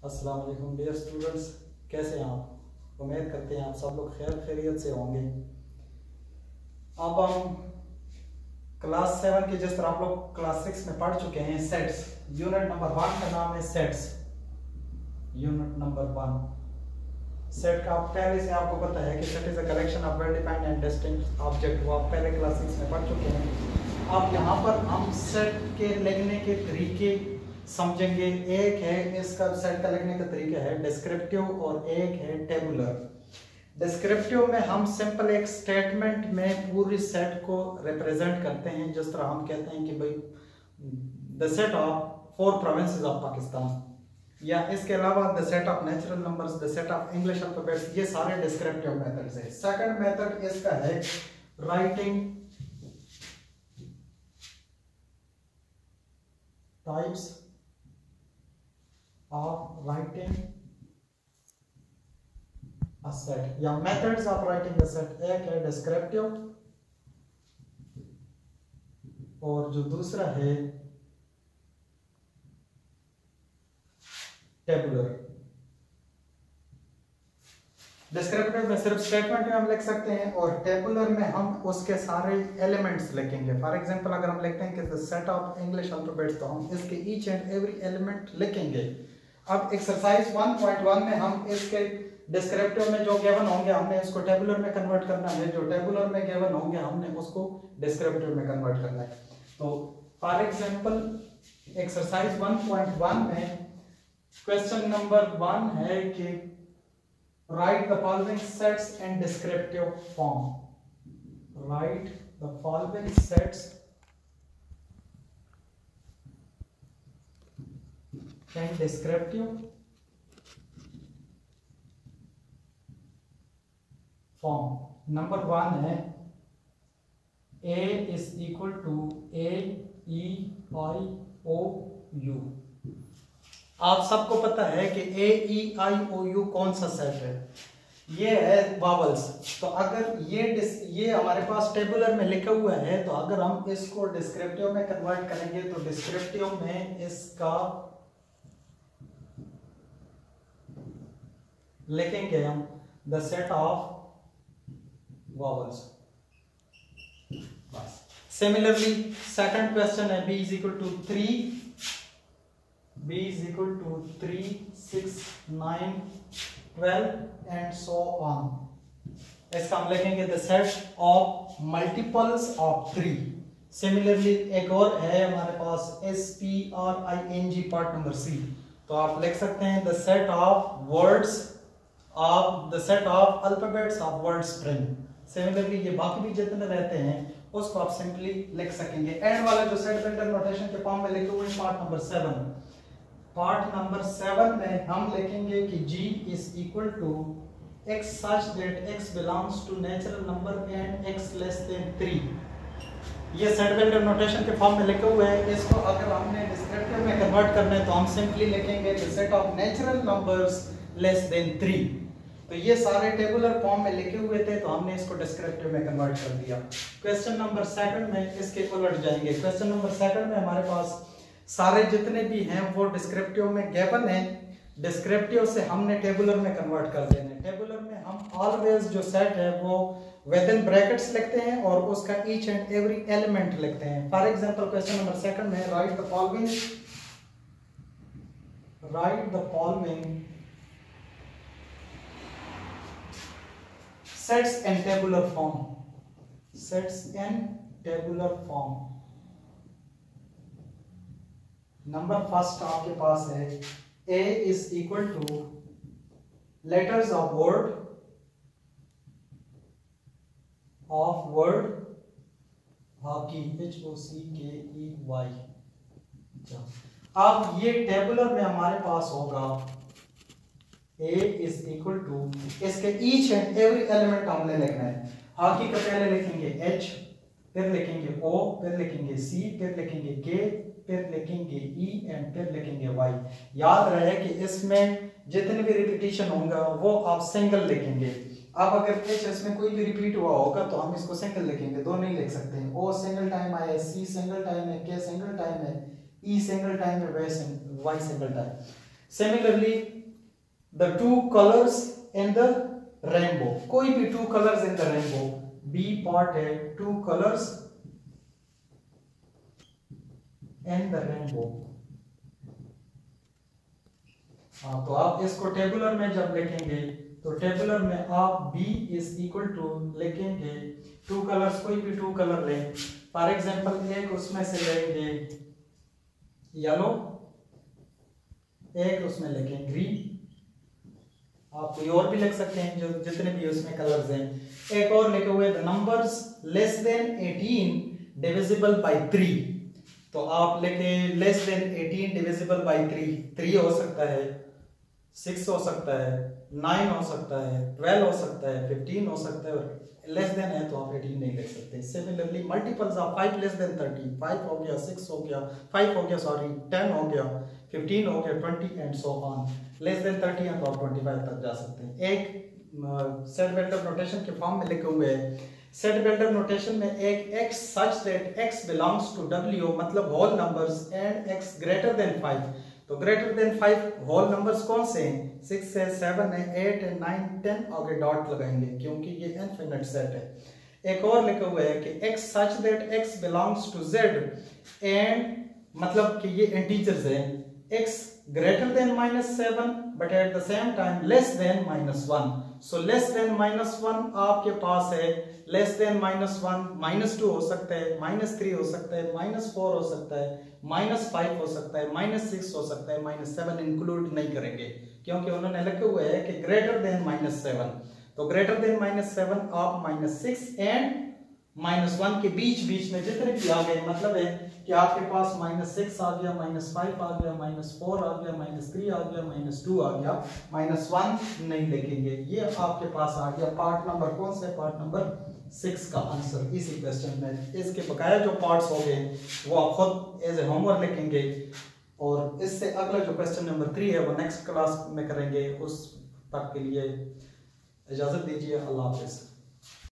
अस्सलाम वालेकुम dear students, कैसे हैं आप? उम्मीद करते हैं आप सब लोग खैरियत से होंगे। अब हम क्लास 7 के जिस तरह आप लोग क्लास 6 में पढ़ चुके हैं सेट्स, यूनिट नंबर 1 का नाम है सेट्स। यूनिट नंबर 1 सेट का पहले से आपको पता है कि set is a collection of well defined and distinct object, वो आप पहले क्लास 6 में पढ़ चुके हैं। अब यहाँ पर हम सेट के लिखने के तरीके समझेंगे। एक है इसका सेट का लिखने का तरीका है डिस्क्रिप्टिव और एक है टेबुलर। डिस्क्रिप्टिव में हम सिंपल एक स्टेटमेंट में पूरी सेट को रिप्रेजेंट करते हैं, जिस तरह हम कहते हैं कि भाई the set of 4 provinces of Pakistan, या इसके अलावा the set of natural numbers, the set of English alphabets, ये सारे डिस्क्रिप्टिव मेथड्स है। सेकंड मेथड इसका है writing types of writing a set या methods of writing a set। एक है descriptive और जो दूसरा है tabular। डिस्क्रिप्टिव में सिर्फ स्टेटमेंट में हम लिख सकते हैं और टेबुलर में हम उसके सारे एलिमेंट्स लिखेंगे। फॉर एग्जांपल अगर हम लिखते हैं कि the set of English alphabets, तो हम इसके ईच एंड एवरी एलिमेंट लिखेंगे। अब एक्सरसाइज 1.1 में हम इसके डिस्क्रिप्टिव में जो गिवन होंगे हमने इसको टेबुलर में कन्वर्ट करना है, जो टेबुलर में गिवन होंगे हमने उसको डिस्क्रिप्टिव में कन्वर्ट करना है। तो फॉर एग्जांपल एक्सरसाइज 1.1 में क्वेश्चन नंबर 1 है कि write the following sets in descriptive form। write the following sets in descriptive form। Number 1 है A is equal to A E I O U। आप सबको पता है कि ए ई आई ओ यू कौन सा सेट है? ये है वावल्स। तो अगर ये हमारे पास टेबुलर में लिखा हुआ है, तो अगर हम इसको डिस्क्रिप्टिव में कन्वर्ट करेंगे तो डिस्क्रिप्टिव में इसका लिखेंगे हम द सेट ऑफ वावल्स। बस। सिमिलरली सेकंड क्वेश्चन है b is equal to 3, b is equal to 3, 6, 9, 12 and so on। इसका हम लिखेंगे the set of multiples of 3। Similarly एक और है हमारे पास SPRING पार्ट नंबर C, तो आप लिख सकते हैं the set of words of the set of alphabets of word string। Similarly ये बाकी भी जितने रहते हैं उसको आप सिंपली लिख सकेंगे। एंड वाला जो सेट बिल्डर नोटेशन के फॉर्म में लिखे हुए पार्ट नंबर 7, पार्ट नंबर 7 में हम लिखेंगे कि G is equal to x such that x belongs to natural number and x less than 3। ये सेट बिल्डर नोटेशन के फॉर्म में लिखे हुए हैं। इसको अगर हमने डिस्क्रिप्टिव में कन्वर्ट करना है तो हम सिंपली लिखेंगे the set of natural numbers less than 3। तो ये सारे टेबुलर फॉर्म में लिखे हुए थे, तो हमने इसको डिस्क्रिप्टिव में कन्वर्ट कर दिया। क्वेश्चन नंबर 2 में इसके उलट जाएंगे। क्वेश्चन नंबर 2 में हमारे पास सारे जितने भी हैं वो डिस्क्रिप्टिव में गिवन है, डिस्क्रिप्टिव से हमने टेबुलर में कन्वर्ट कर देना है। टेबुलर में हम ऑलवेज जो सेट है वो विद इन ब्रैकेट्स लिखते हैं और उसका ईच एंड एवरी एलिमेंट लिखते हैं। फॉर एग्जांपल क्वेश्चन नंबर 2 में right the following sets in tabular form. Sets in tabular form. Number first आपके पास है A is equal to letters of word hockey HOCKEY। अब ये टेबुलर में हमारे पास होगा A is equal to, इसके each and every element हमने लिखना है। हॉकी का पहले लिखेंगे H, फिर लिखेंगे O, फिर लिखेंगे C, फिर लिखेंगे K, फिर लिखेंगे E एंड फिर लिखेंगे Y। याद रहे कि इसमें जितने भी रिपीटिशन होगा वो आप सिंगल लिखेंगे। अब अगर H इसमें कोई भी रिपीट हुआ होगा तो हम इसको सिंगल लिखेंगे, दो नहीं लिख सकते हैं। O सिंगल टाइम आया, C सिंगल टाइम है, K सिंगल टाइम है, E सिंगल टाइम है, Y single time. Similarly, the two colors in the rainbow, कोई भी two colors in the rainbow, B part है two colors in the rainbow। हाँ, तो आप इसको टेबुलर में जब लिखेंगे तो टेबुलर में आप B इज इक्वल टू लिखेंगे टू कलर्स, कोई भी टू कलर लें। फॉर एग्जांपल एक उसमें से लेंगे येलो, एक उसमें लिखें ग्रीन, आप कोई और भी लिख सकते हैं जो जितने भी उसमें कलर्स हैं। एक और लिखे हुए the numbers less than 18 divisible by 3, तो आप लिखे लेस देन 18 डिविजिबल बाय 3, 3 हो सकता है, 6 हो सकता है, 9 हो सकता है, 12 हो सकता है, 15 हो सकता है, और लेस देन है तो आप 18 नहीं लिख सकते। Similarly multiples of 5 less than 30, 5 हो गया, 6 हो गया, 5 हो गया सॉरी, 10 हो गया, 15 हो गया, 20 and so on. Less than 30 है तो आप 25 तक जा सकते हैं। एक सेट बिल्डअप नोटेशन के फॉर्म में लिखे हुए हैं। सेट बिल्डअप नोटेशन में एक x such that x belongs to w मतलब whole numbers and x greater than 5, तो ग्रेटर देन 5 होल नंबर्स कौन से हैं? 6 है, 7 है, 8 है, 9, 10, आगे डॉट लगाएंगे क्योंकि ये इनफिनिट सेट है। एक और लिखा हुआ है कि x such that x belongs to z and मतलब कि ये इंटीजर्स हैं, x greater than -7 but at the same time less than -1, so less than -1 आपके पास है, less than -1 -2 हो सकता है, -3 हो सकता है, -4 हो सकता है, -5 हो सकता है, -6 हो सकता है, -7 इंक्लूड नहीं करेंगे क्योंकि उन्होंने लिखे हुए है कि ग्रेटर देन -7, तो ग्रेटर देन -7 आप -6 एंड -1 के बीच में जितने भी आ गए, मतलब है कि आपके पास -6 आ गया, -5 आ गया, -4 आ गया, -3 आ गया, -2 आ गया, -1 नहीं लिखेंगे। ये आपके पास आ गया पार्ट नंबर कौन सा है? पार्ट नंबर 6 का आंसर इसी क्वेश्चन में। इसके बकाया जो पार्ट्स हो गए वो आप खुद एज ए होमवर्क लिखेंगे, और इससे अगला जो क्वेश्चन नंबर 3 है वो नेक्स्ट क्लास में करेंगे। उस तक के लिए इजाजत दीजिए, अल्लाह हाफिज़।